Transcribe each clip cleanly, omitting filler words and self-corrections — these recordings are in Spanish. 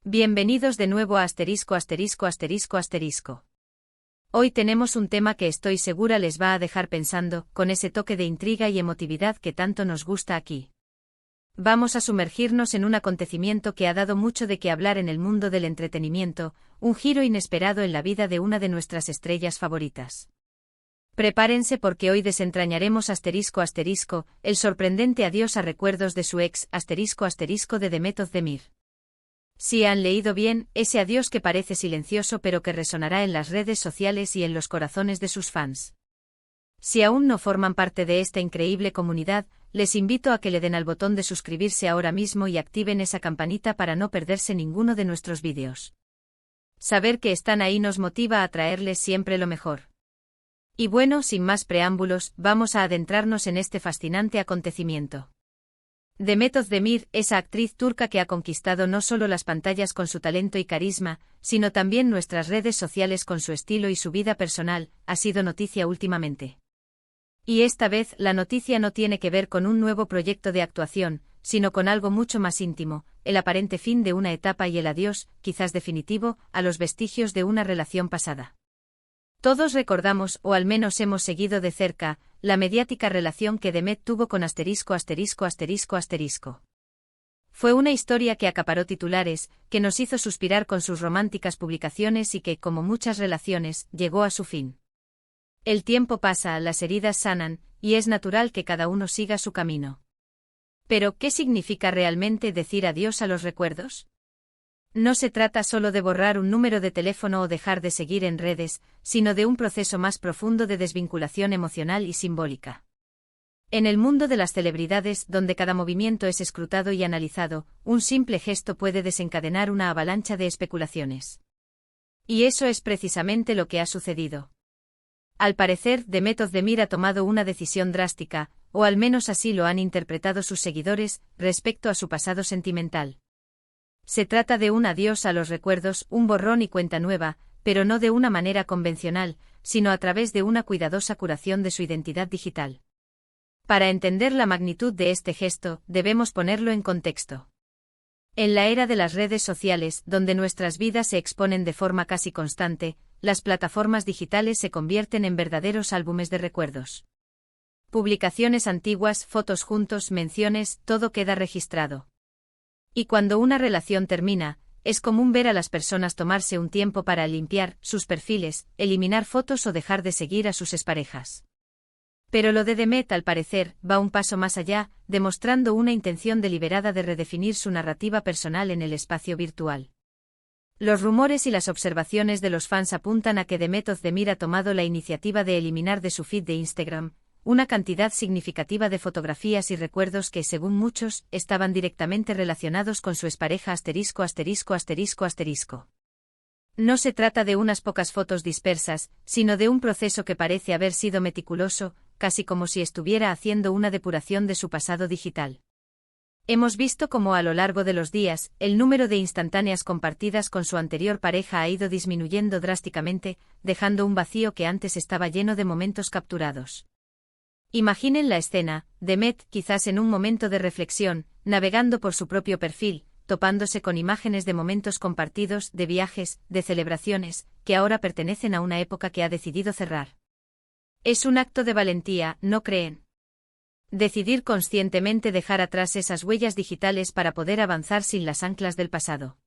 Bienvenidos de nuevo a *********. Hoy tenemos un tema que estoy segura les va a dejar pensando, con ese toque de intriga y emotividad que tanto nos gusta aquí. Vamos a sumergirnos en un acontecimiento que ha dado mucho de qué hablar en el mundo del entretenimiento, un giro inesperado en la vida de una de nuestras estrellas favoritas. Prepárense porque hoy desentrañaremos ******, el sorprendente adiós a recuerdos de su ex ***** de Demet Özdemir. Si han leído bien, ese adiós que parece silencioso pero que resonará en las redes sociales y en los corazones de sus fans. Si aún no forman parte de esta increíble comunidad, les invito a que le den al botón de suscribirse ahora mismo y activen esa campanita para no perderse ninguno de nuestros vídeos. Saber que están ahí nos motiva a traerles siempre lo mejor. Y bueno, sin más preámbulos, vamos a adentrarnos en este fascinante acontecimiento. Demet Özdemir, esa actriz turca que ha conquistado no solo las pantallas con su talento y carisma, sino también nuestras redes sociales con su estilo y su vida personal, ha sido noticia últimamente. Y esta vez la noticia no tiene que ver con un nuevo proyecto de actuación, sino con algo mucho más íntimo, el aparente fin de una etapa y el adiós, quizás definitivo, a los vestigios de una relación pasada. Todos recordamos, o al menos hemos seguido de cerca, la mediática relación que Demet tuvo con *******. Fue una historia que acaparó titulares, que nos hizo suspirar con sus románticas publicaciones y que, como muchas relaciones, llegó a su fin. El tiempo pasa, las heridas sanan, y es natural que cada uno siga su camino. Pero, ¿qué significa realmente decir adiós a los recuerdos? No se trata solo de borrar un número de teléfono o dejar de seguir en redes, sino de un proceso más profundo de desvinculación emocional y simbólica. En el mundo de las celebridades, donde cada movimiento es escrutado y analizado, un simple gesto puede desencadenar una avalancha de especulaciones. Y eso es precisamente lo que ha sucedido. Al parecer, Demet Özdemir ha tomado una decisión drástica, o al menos así lo han interpretado sus seguidores, respecto a su pasado sentimental. Se trata de un adiós a los recuerdos, un borrón y cuenta nueva, pero no de una manera convencional, sino a través de una cuidadosa curación de su identidad digital. Para entender la magnitud de este gesto, debemos ponerlo en contexto. En la era de las redes sociales, donde nuestras vidas se exponen de forma casi constante, las plataformas digitales se convierten en verdaderos álbumes de recuerdos. Publicaciones antiguas, fotos juntos, menciones, todo queda registrado. Y cuando una relación termina, es común ver a las personas tomarse un tiempo para limpiar sus perfiles, eliminar fotos o dejar de seguir a sus exparejas. Pero lo de Demet, al parecer, va un paso más allá, demostrando una intención deliberada de redefinir su narrativa personal en el espacio virtual. Los rumores y las observaciones de los fans apuntan a que Demet Özdemir ha tomado la iniciativa de eliminar de su feed de Instagram una cantidad significativa de fotografías y recuerdos que, según muchos, estaban directamente relacionados con su expareja ******. No se trata de unas pocas fotos dispersas, sino de un proceso que parece haber sido meticuloso, casi como si estuviera haciendo una depuración de su pasado digital. Hemos visto cómo a lo largo de los días, el número de instantáneas compartidas con su anterior pareja ha ido disminuyendo drásticamente, dejando un vacío que antes estaba lleno de momentos capturados. Imaginen la escena, Demet, quizás en un momento de reflexión, navegando por su propio perfil, topándose con imágenes de momentos compartidos, de viajes, de celebraciones, que ahora pertenecen a una época que ha decidido cerrar. Es un acto de valentía, ¿no creen? Decidir conscientemente dejar atrás esas huellas digitales para poder avanzar sin las anclas del pasado.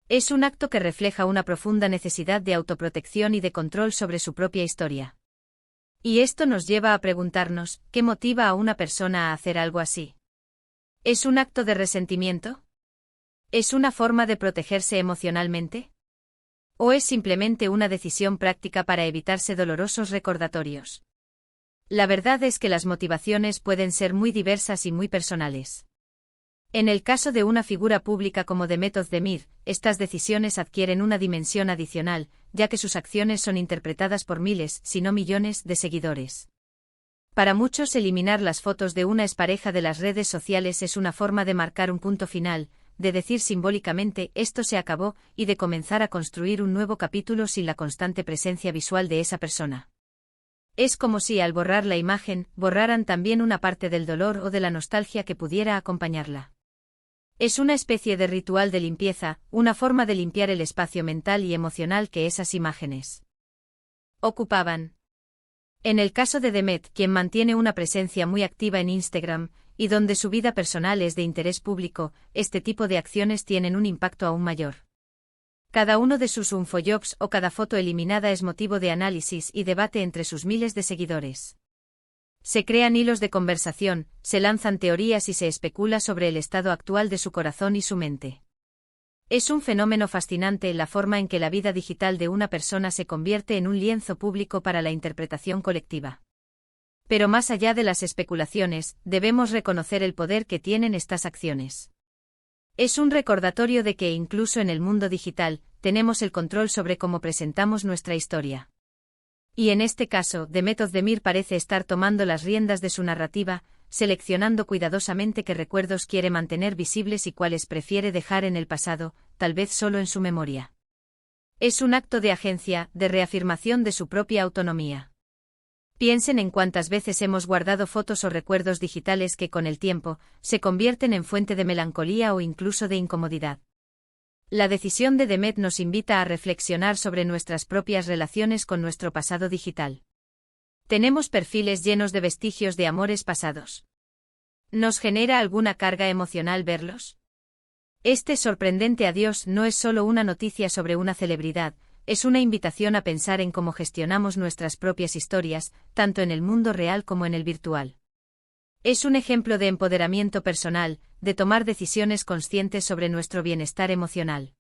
Es un acto que refleja una profunda necesidad de autoprotección y de control sobre su propia historia. Y esto nos lleva a preguntarnos, ¿qué motiva a una persona a hacer algo así? ¿Es un acto de resentimiento? ¿Es una forma de protegerse emocionalmente? ¿O es simplemente una decisión práctica para evitarse dolorosos recordatorios? La verdad es que las motivaciones pueden ser muy diversas y muy personales. En el caso de una figura pública como Demet Özdemir, estas decisiones adquieren una dimensión adicional, ya que sus acciones son interpretadas por miles, si no millones, de seguidores. Para muchos, eliminar las fotos de una expareja de las redes sociales es una forma de marcar un punto final, de decir simbólicamente esto se acabó, y de comenzar a construir un nuevo capítulo sin la constante presencia visual de esa persona. Es como si al borrar la imagen, borraran también una parte del dolor o de la nostalgia que pudiera acompañarla. Es una especie de ritual de limpieza, una forma de limpiar el espacio mental y emocional que esas imágenes ocupaban. En el caso de Demet, quien mantiene una presencia muy activa en Instagram, y donde su vida personal es de interés público, este tipo de acciones tienen un impacto aún mayor. Cada uno de sus unfollobs o cada foto eliminada es motivo de análisis y debate entre sus miles de seguidores. Se crean hilos de conversación, se lanzan teorías y se especula sobre el estado actual de su corazón y su mente. Es un fenómeno fascinante la forma en que la vida digital de una persona se convierte en un lienzo público para la interpretación colectiva. Pero más allá de las especulaciones, debemos reconocer el poder que tienen estas acciones. Es un recordatorio de que incluso en el mundo digital, tenemos el control sobre cómo presentamos nuestra historia. Y en este caso, Demet Özdemir parece estar tomando las riendas de su narrativa, seleccionando cuidadosamente qué recuerdos quiere mantener visibles y cuáles prefiere dejar en el pasado, tal vez solo en su memoria. Es un acto de agencia, de reafirmación de su propia autonomía. Piensen en cuántas veces hemos guardado fotos o recuerdos digitales que con el tiempo, se convierten en fuente de melancolía o incluso de incomodidad. La decisión de Demet nos invita a reflexionar sobre nuestras propias relaciones con nuestro pasado digital. Tenemos perfiles llenos de vestigios de amores pasados. ¿Nos genera alguna carga emocional verlos? Este sorprendente adiós no es solo una noticia sobre una celebridad, es una invitación a pensar en cómo gestionamos nuestras propias historias, tanto en el mundo real como en el virtual. Es un ejemplo de empoderamiento personal, de tomar decisiones conscientes sobre nuestro bienestar emocional.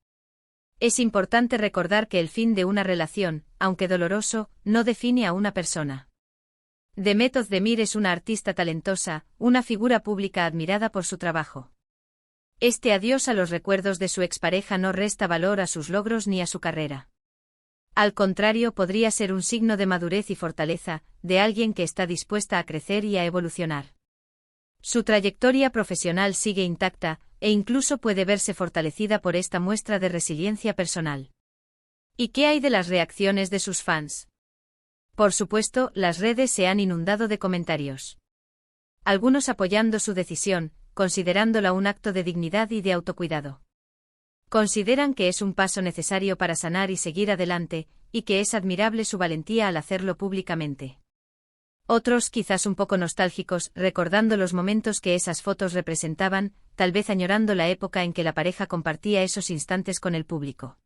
Es importante recordar que el fin de una relación, aunque doloroso, no define a una persona. Demet Özdemir es una artista talentosa, una figura pública admirada por su trabajo. Este adiós a los recuerdos de su expareja no resta valor a sus logros ni a su carrera. Al contrario, podría ser un signo de madurez y fortaleza, de alguien que está dispuesta a crecer y a evolucionar. Su trayectoria profesional sigue intacta, e incluso puede verse fortalecida por esta muestra de resiliencia personal. ¿Y qué hay de las reacciones de sus fans? Por supuesto, las redes se han inundado de comentarios. Algunos apoyando su decisión, considerándola un acto de dignidad y de autocuidado. Consideran que es un paso necesario para sanar y seguir adelante, y que es admirable su valentía al hacerlo públicamente. Otros, quizás un poco nostálgicos, recordando los momentos que esas fotos representaban, tal vez añorando la época en que la pareja compartía esos instantes con el público.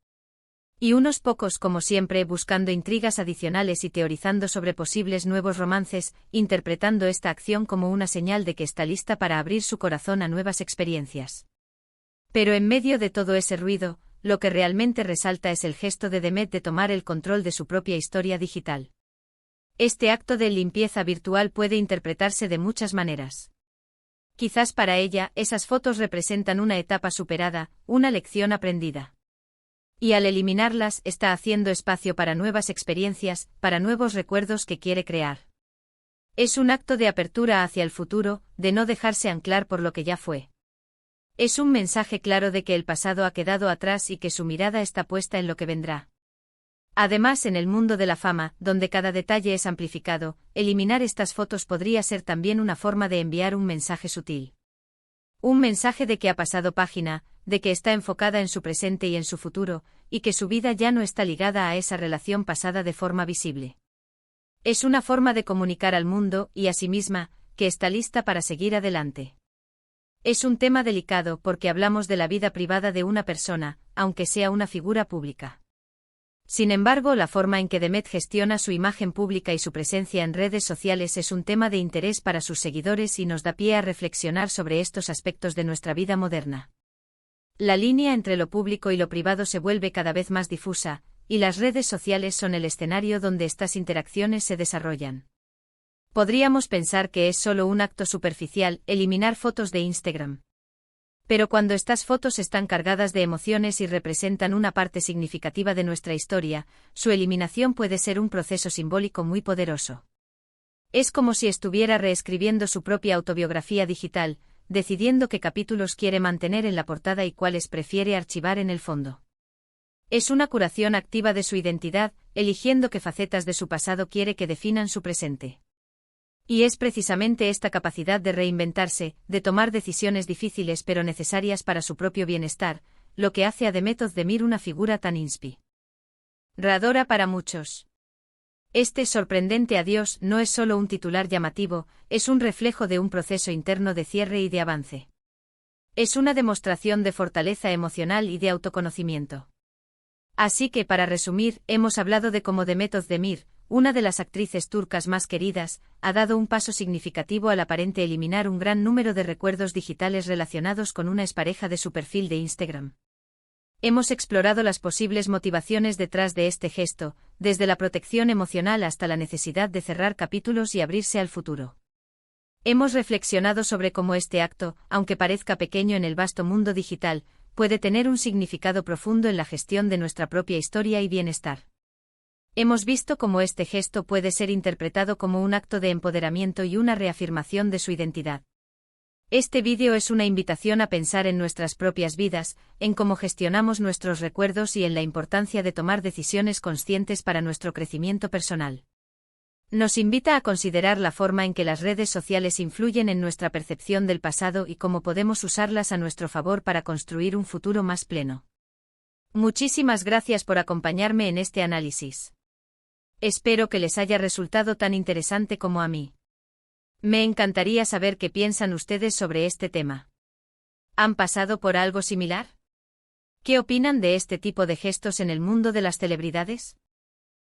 Y unos pocos, como siempre, buscando intrigas adicionales y teorizando sobre posibles nuevos romances, interpretando esta acción como una señal de que está lista para abrir su corazón a nuevas experiencias. Pero en medio de todo ese ruido, lo que realmente resalta es el gesto de Demet de tomar el control de su propia historia digital. Este acto de limpieza virtual puede interpretarse de muchas maneras. Quizás para ella, esas fotos representan una etapa superada, una lección aprendida. Y al eliminarlas, está haciendo espacio para nuevas experiencias, para nuevos recuerdos que quiere crear. Es un acto de apertura hacia el futuro, de no dejarse anclar por lo que ya fue. Es un mensaje claro de que el pasado ha quedado atrás y que su mirada está puesta en lo que vendrá. Además, en el mundo de la fama, donde cada detalle es amplificado, eliminar estas fotos podría ser también una forma de enviar un mensaje sutil. Un mensaje de que ha pasado página, de que está enfocada en su presente y en su futuro, y que su vida ya no está ligada a esa relación pasada de forma visible. Es una forma de comunicar al mundo, y a sí misma, que está lista para seguir adelante. Es un tema delicado porque hablamos de la vida privada de una persona, aunque sea una figura pública. Sin embargo, la forma en que Demet gestiona su imagen pública y su presencia en redes sociales es un tema de interés para sus seguidores y nos da pie a reflexionar sobre estos aspectos de nuestra vida moderna. La línea entre lo público y lo privado se vuelve cada vez más difusa, y las redes sociales son el escenario donde estas interacciones se desarrollan. Podríamos pensar que es solo un acto superficial eliminar fotos de Instagram. Pero cuando estas fotos están cargadas de emociones y representan una parte significativa de nuestra historia, su eliminación puede ser un proceso simbólico muy poderoso. Es como si estuviera reescribiendo su propia autobiografía digital, decidiendo qué capítulos quiere mantener en la portada y cuáles prefiere archivar en el fondo. Es una curación activa de su identidad, eligiendo qué facetas de su pasado quiere que definan su presente. Y es precisamente esta capacidad de reinventarse, de tomar decisiones difíciles pero necesarias para su propio bienestar, lo que hace a Demet Özdemir una figura tan inspiradora para muchos. Este sorprendente adiós no es solo un titular llamativo, es un reflejo de un proceso interno de cierre y de avance. Es una demostración de fortaleza emocional y de autoconocimiento. Así que, para resumir, hemos hablado de cómo Demet Özdemir, una de las actrices turcas más queridas, ha dado un paso significativo al aparente eliminar un gran número de recuerdos digitales relacionados con una expareja de su perfil de Instagram. Hemos explorado las posibles motivaciones detrás de este gesto, desde la protección emocional hasta la necesidad de cerrar capítulos y abrirse al futuro. Hemos reflexionado sobre cómo este acto, aunque parezca pequeño en el vasto mundo digital, puede tener un significado profundo en la gestión de nuestra propia historia y bienestar. Hemos visto cómo este gesto puede ser interpretado como un acto de empoderamiento y una reafirmación de su identidad. Este vídeo es una invitación a pensar en nuestras propias vidas, en cómo gestionamos nuestros recuerdos y en la importancia de tomar decisiones conscientes para nuestro crecimiento personal. Nos invita a considerar la forma en que las redes sociales influyen en nuestra percepción del pasado y cómo podemos usarlas a nuestro favor para construir un futuro más pleno. Muchísimas gracias por acompañarme en este análisis. Espero que les haya resultado tan interesante como a mí. Me encantaría saber qué piensan ustedes sobre este tema. ¿Han pasado por algo similar? ¿Qué opinan de este tipo de gestos en el mundo de las celebridades?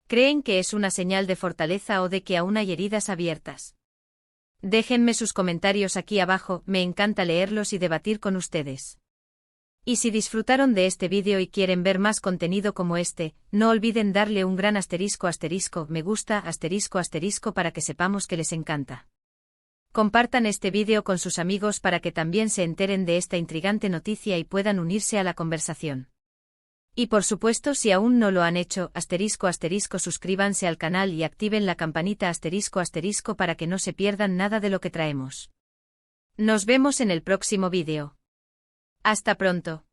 ¿Creen que es una señal de fortaleza o de que aún hay heridas abiertas? Déjenme sus comentarios aquí abajo, me encanta leerlos y debatir con ustedes. Y si disfrutaron de este vídeo y quieren ver más contenido como este, no olviden darle un gran me gusta para que sepamos que les encanta. Compartan este vídeo con sus amigos para que también se enteren de esta intrigante noticia y puedan unirse a la conversación. Y por supuesto, si aún no lo han hecho, suscríbanse al canal y activen la campanita para que no se pierdan nada de lo que traemos. Nos vemos en el próximo vídeo. Hasta pronto.